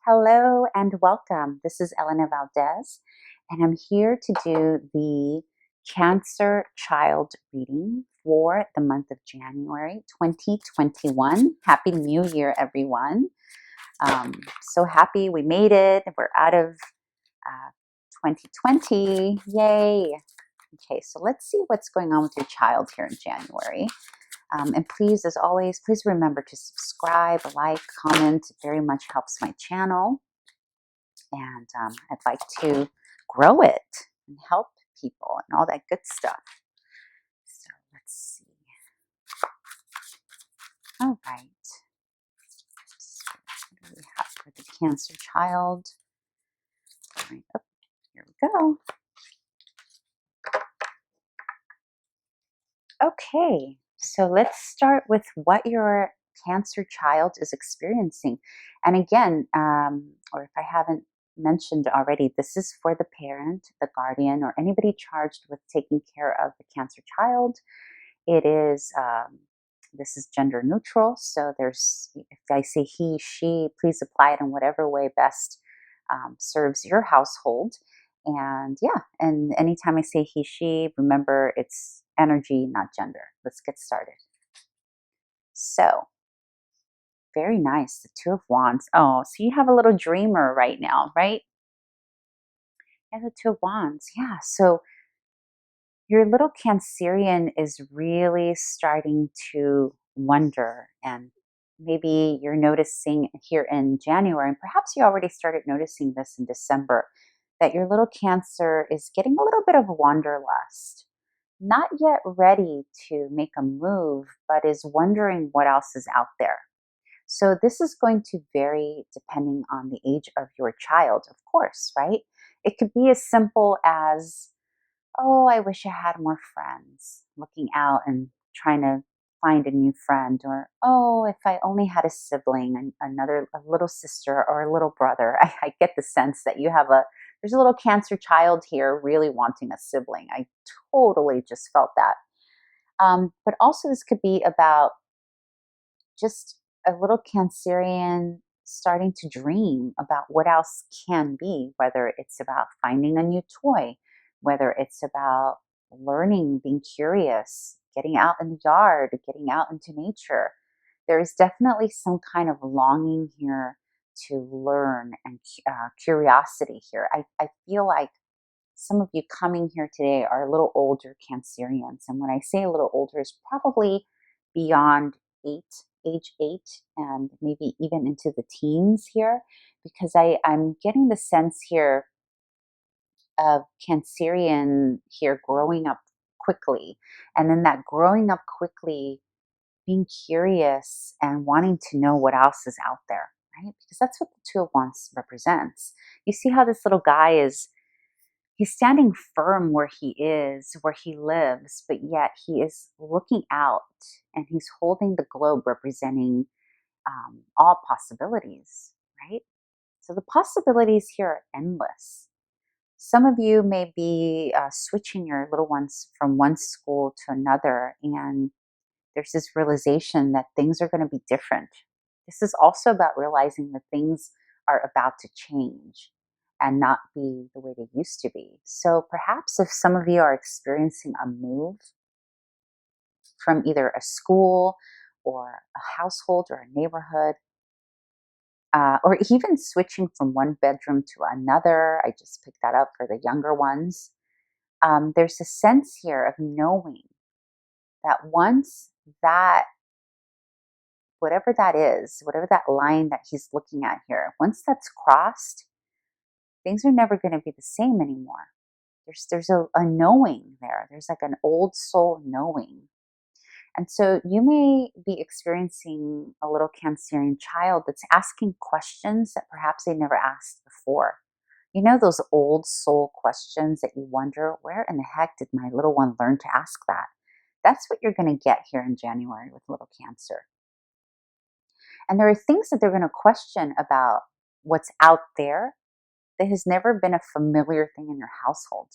Hello and welcome. This is Elena Valdez, and I'm here to do the Cancer Child reading for the month of January 2021. Happy New Year, everyone. So happy we made it. We're out of 2020. Yay. Okay, so let's see what's going on with your child here in January. And please, as always, please remember to subscribe, like, comment. It very much helps my channel. And I'd like to grow it and help people and all that good stuff. So let's see. All right. What do we have for the Cancer child? All right. Oh, here we go. Okay. So let's start with what your Cancer child is experiencing. And again, or if I haven't mentioned already, this is for the parent, the guardian, or anybody charged with taking care of the Cancer child. It is, this is gender neutral. So there's, if I say he, she, please apply it in whatever way best serves your household. And yeah, and anytime I say he, she, remember it's energy, not gender. Let's get started. So, very nice. The Two of Wands. Oh, so you have a little dreamer right now, right? And the Two of Wands. Yeah. So your little Cancerian is really starting to wonder, and maybe you're noticing here in January, and perhaps you already started noticing this in December, that your little Cancer is getting a little bit of wanderlust. Not yet ready to make a move, but is wondering what else is out there. So this is going to vary depending on the age of your child, of course, right? It could be as simple as, oh, I wish I had more friends, looking out and trying to find a new friend, or, oh, if I only had a sibling, a little sister or a little brother. I get the sense that there's a little Cancer child here really wanting a sibling. I totally just felt that. But also this could be about just a little Cancerian starting to dream about what else can be, whether it's about finding a new toy, whether it's about learning, being curious, getting out in the yard, getting out into nature. There is definitely some kind of longing here to learn and curiosity here. I feel like some of you coming here today are a little older Cancerians. And when I say a little older, is probably beyond age 8, and maybe even into the teens here, because I'm getting the sense here of Cancerian here growing up quickly. And then that growing up quickly, being curious and wanting to know what else is out there, right? Because that's what the Two of Wands represents. You see how this little guy he's standing firm where he is, where he lives, but yet he is looking out, and he's holding the globe representing all possibilities, right? So the possibilities here are endless. Some of you may be switching your little ones from one school to another, and there's this realization that things are going to be different. This is also about realizing that things are about to change and not be the way they used to be. So perhaps if some of you are experiencing a move from either a school or a household or a neighborhood, or even switching from one bedroom to another, I just picked that up for the younger ones. There's a sense here of knowing that once that, whatever that is, whatever that line that he's looking at here, once that's crossed, things are never going to be the same anymore. There's a knowing there. There's like an old soul knowing. And so you may be experiencing a little Cancerian child that's asking questions that perhaps they never asked before. You know, those old soul questions that you wonder, where in the heck did my little one learn to ask that? That's what you're going to get here in January with little Cancer. And there are things that they're going to question about what's out there that has never been a familiar thing in your household.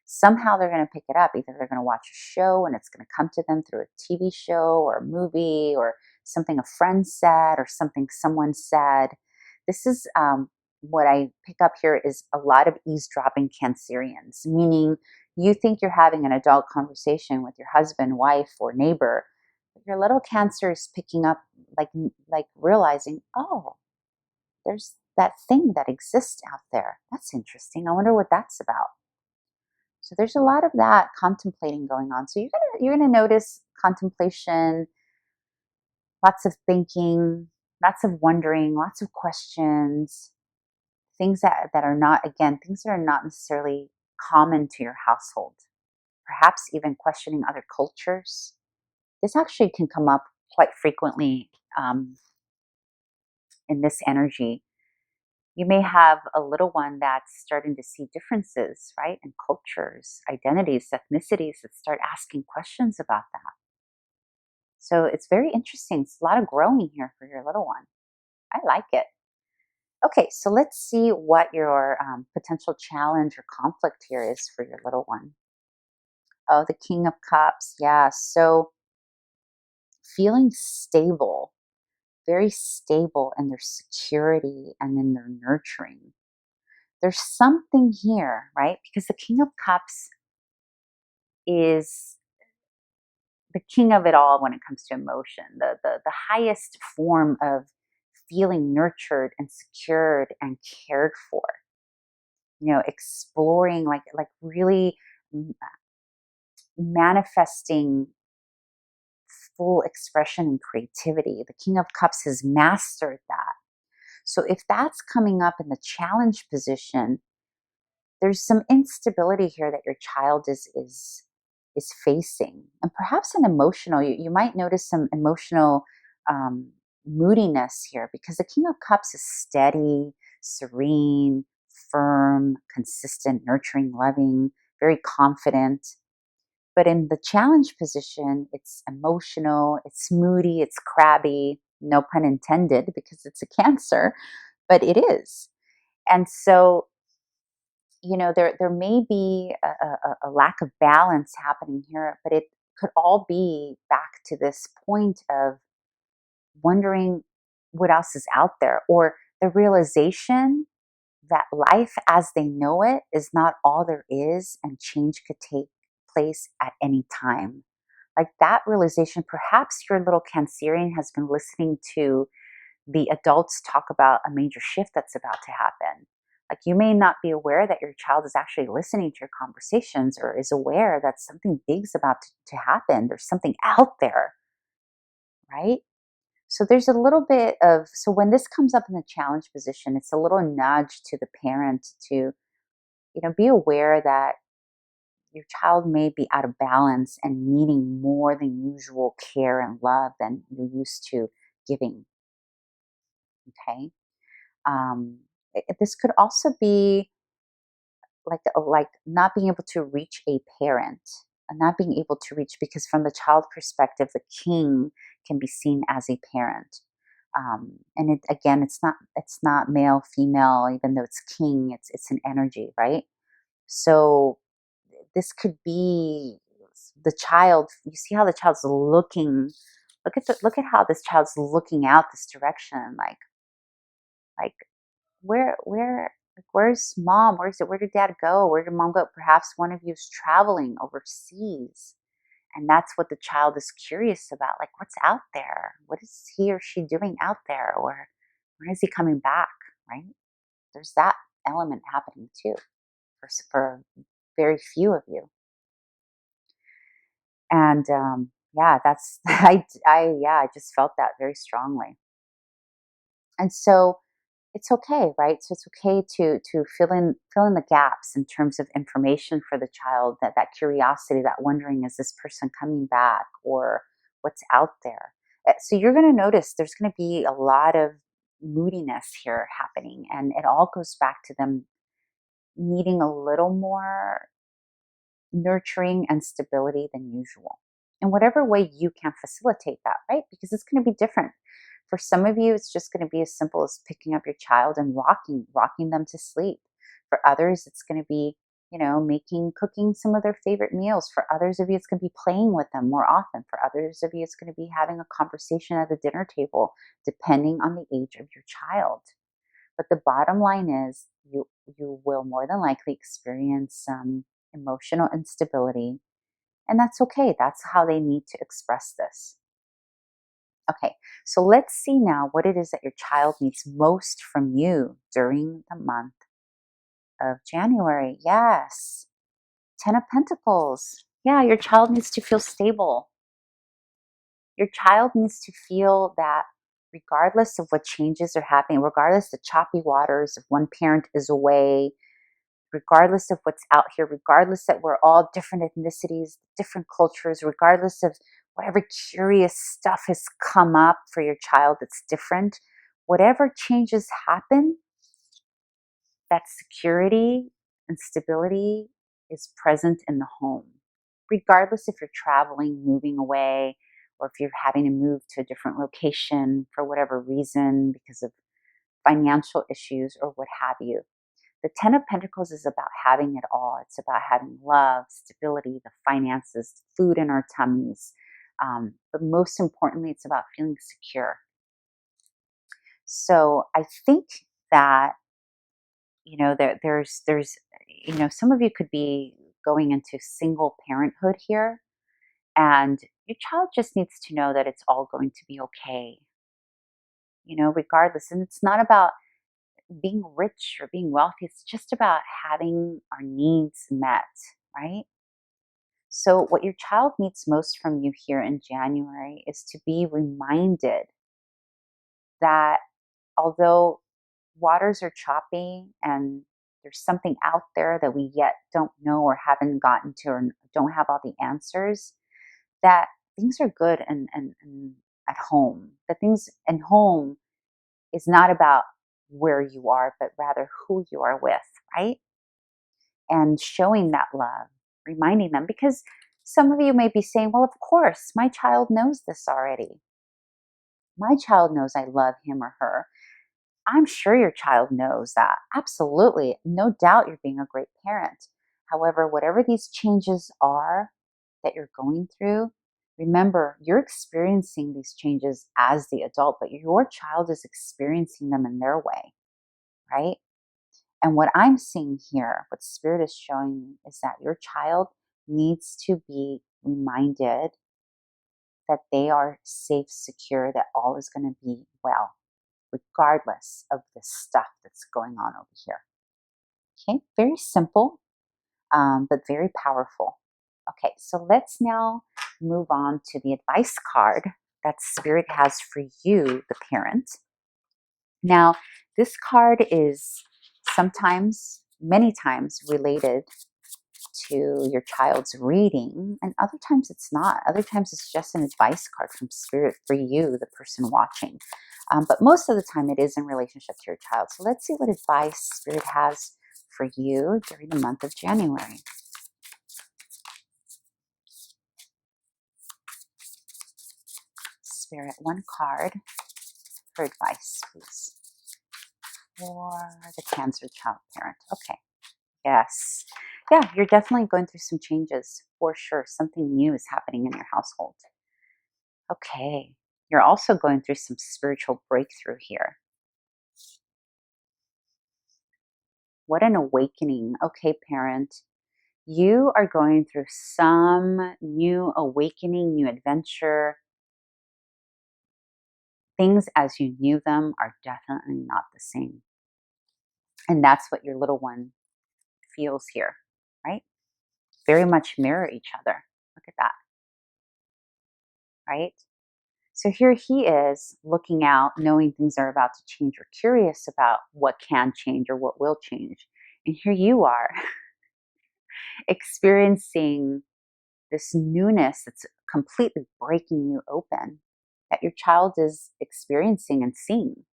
Somehow they're going to pick it up. Either they're going to watch a show and it's going to come to them through a TV show or a movie or something a friend said or something someone said. This is what I pick up here is a lot of eavesdropping Cancerians, meaning you think you're having an adult conversation with your husband, wife, or neighbor, but your little Cancer is picking up, like realizing, oh, there's that thing that exists out there. That's interesting. I wonder what that's about. So there's a lot of that contemplating going on. So you're gonna notice contemplation, lots of thinking, lots of wondering, lots of questions, things that are not, again, things that are not necessarily common to your household. Perhaps even questioning other cultures. This actually can come up quite frequently in this energy. You may have a little one that's starting to see differences, right, in cultures, identities, ethnicities, that start asking questions about that. So it's very interesting. It's a lot of growing here for your little one. I like it. Okay, so let's see what your potential challenge or conflict here is for your little one. Oh, the King of Cups. Yeah. So feeling stable, very stable in their security and in their nurturing. There's something here, right? Because the King of Cups is the king of it all when it comes to emotion, the highest form of feeling nurtured and secured and cared for. Exploring, like really m- manifesting full expression and creativity. The King of Cups has mastered that. So if that's coming up in the challenge position, there's some instability here that your child is facing, and perhaps an emotional. You might notice some emotional um, moodiness here, because the King of Cups is steady, serene, firm, consistent, nurturing, loving, very confident. But in the challenge position, it's emotional, it's moody, it's crabby. No pun intended, because it's a Cancer, but it is. And so there may be a lack of balance happening here, but it could all be back to this point of wondering what else is out there, or the realization that life as they know it is not all there is, and change could take place at any time. Like that realization, perhaps your little Cancerian has been listening to the adults talk about a major shift that's about to happen. Like, you may not be aware that your child is actually listening to your conversations, or is aware that something big's about to happen. There's something out there, right? So there's a little bit of, so when this comes up in the challenge position, it's a little nudge to the parent to, be aware that your child may be out of balance and needing more than usual care and love than you're used to giving. Okay. This could also be like not being able to reach a parent, and not being able to reach, because from the child perspective, the king can be seen as a parent. And it, again, it's not male, female, even though it's king, it's an energy, right? So this could be the child. You see how the child's looking. Look at how this child's looking out this direction, like where's mom? Where did dad go? Where did mom go? Perhaps one of you is traveling overseas, and that's what the child is curious about. Like, what's out there? What is he or she doing out there? Or when is he coming back? Right? There's that element happening too, for very few of you. And yeah, that's I just felt that very strongly. And so it's okay, right? So it's okay to fill in the gaps in terms of information for the child, that curiosity, that wondering, is this person coming back, or what's out there? So you're going to notice there's going to be a lot of moodiness here happening, and it all goes back to them needing a little more nurturing and stability than usual. In whatever way you can facilitate that, right? Because it's going to be different. For some of you, it's just going to be as simple as picking up your child and rocking them to sleep. For others, it's going to be, cooking some of their favorite meals. For others of you, it's going to be playing with them more often. For others of you, it's going to be having a conversation at the dinner table, depending on the age of your child. But the bottom line is you will more than likely experience some emotional instability, and that's okay. That's how they need to express this. Okay, so let's see now what it is that your child needs most from you during the month of January. Yes, Ten of Pentacles. Yeah, your child needs to feel stable. Your child needs to feel that regardless of what changes are happening, regardless the choppy waters, if one parent is away, regardless of what's out here, regardless that we're all different ethnicities, different cultures, regardless of whatever curious stuff has come up for your child that's different, whatever changes happen, that security and stability is present in the home. Regardless if you're traveling, moving away, or if you're having to move to a different location for whatever reason because of financial issues or what have you. The Ten of Pentacles is about having it all. It's about having love, stability, the finances, food in our tummies. But most importantly, it's about feeling secure. So I think that, there's, some of you could be going into single parenthood here, and your child just needs to know that it's all going to be okay, regardless. And it's not about being rich or being wealthy. It's just about having our needs met, right? So what your child needs most from you here in January is to be reminded that although waters are choppy and there's something out there that we yet don't know or haven't gotten to or don't have all the answers, that things are good and at home. That things in home is not about where you are, but rather who you are with, right? And showing that love, reminding them, because some of you may be saying, well, of course, my child knows this already. My child knows I love him or her. I'm sure your child knows that. Absolutely. No doubt you're being a great parent. However, whatever these changes are that you're going through, remember, you're experiencing these changes as the adult, but your child is experiencing them in their way, right? And what I'm seeing here, what Spirit is showing me, is that your child needs to be reminded that they are safe, secure, that all is going to be well, regardless of the stuff that's going on over here. Okay, very simple, but very powerful. Okay, so let's now move on to the advice card that Spirit has for you, the parent. Now, this card is sometimes, many times, related to your child's reading, and other times it's not. Other times it's just an advice card from Spirit for you, the person watching. But most of the time it is in relationship to your child. So let's see what advice Spirit has for you during the month of January. Spirit, one card for advice, please. For the Cancer child parent. Okay. Yes. Yeah, you're definitely going through some changes for sure. Something new is happening in your household. Okay. You're also going through some spiritual breakthrough here. What an awakening. Okay, parent. You are going through some new awakening, new adventure. Things as you knew them are definitely not the same. And that's what your little one feels here, right? Very much mirror each other. Look at that, right? So here he is looking out, knowing things are about to change, or curious about what can change or what will change. And here you are experiencing this newness that's completely breaking you open, that your child is experiencing and seeing.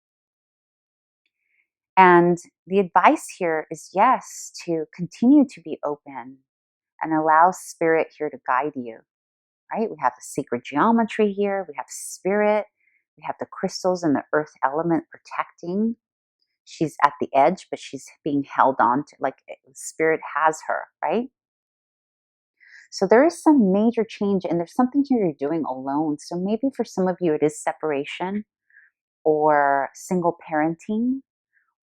And the advice here is, yes, to continue to be open and allow Spirit here to guide you, right? We have the sacred geometry here. We have Spirit. We have the crystals and the earth element protecting. She's at the edge, but she's being held on to, like Spirit has her, right? So there is some major change, and there's something here you're doing alone. So maybe for some of you, it is separation or single parenting,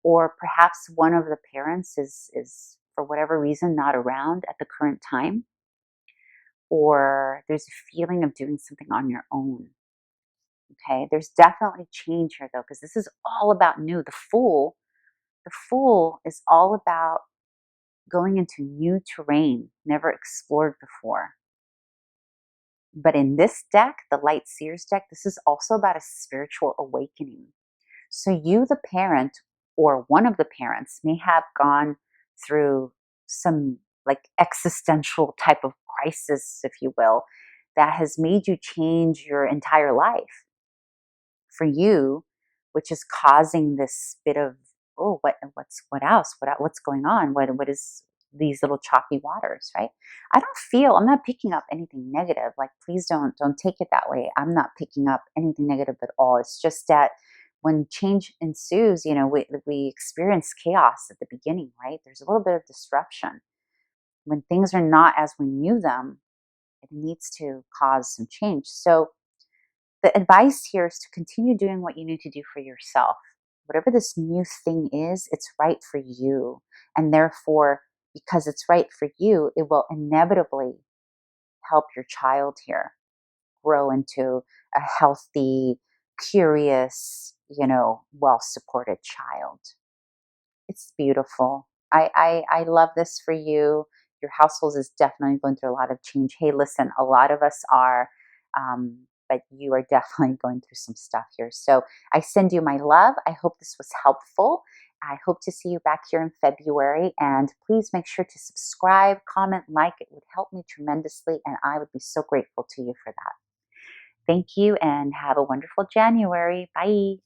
or perhaps one of the parents is for whatever reason not around at the current time, or there's a feeling of doing something on your own. Okay, there's definitely change here though, because this is all about new. The Fool is all about going into new terrain, never explored before. But in this deck, the Light Seers deck, this is also about a spiritual awakening. So you, the parent, or one of the parents, may have gone through some like existential type of crisis, if you will, that has made you change your entire life for you, which is causing this bit of, oh, what's going on? What is these little choppy waters, right? I'm not picking up anything negative. Like, please don't take it that way. I'm not picking up anything negative at all. It's just that when change ensues, we experience chaos at the beginning, right? There's a little bit of disruption. When things are not as we knew them, it needs to cause some change. So the advice here is to continue doing what you need to do for yourself. Whatever this new thing is, it's right for you. And therefore, because it's right for you, it will inevitably help your child here grow into a healthy, curious, well supported child. It's beautiful. I love this for you. Your household is definitely going through a lot of change. Hey, listen, a lot of us are, but you are definitely going through some stuff here. So I send you my love. I hope this was helpful. I hope to see you back here in February. And please make sure to subscribe, comment, like. It would help me tremendously. And I would be so grateful to you for that. Thank you and have a wonderful January. Bye.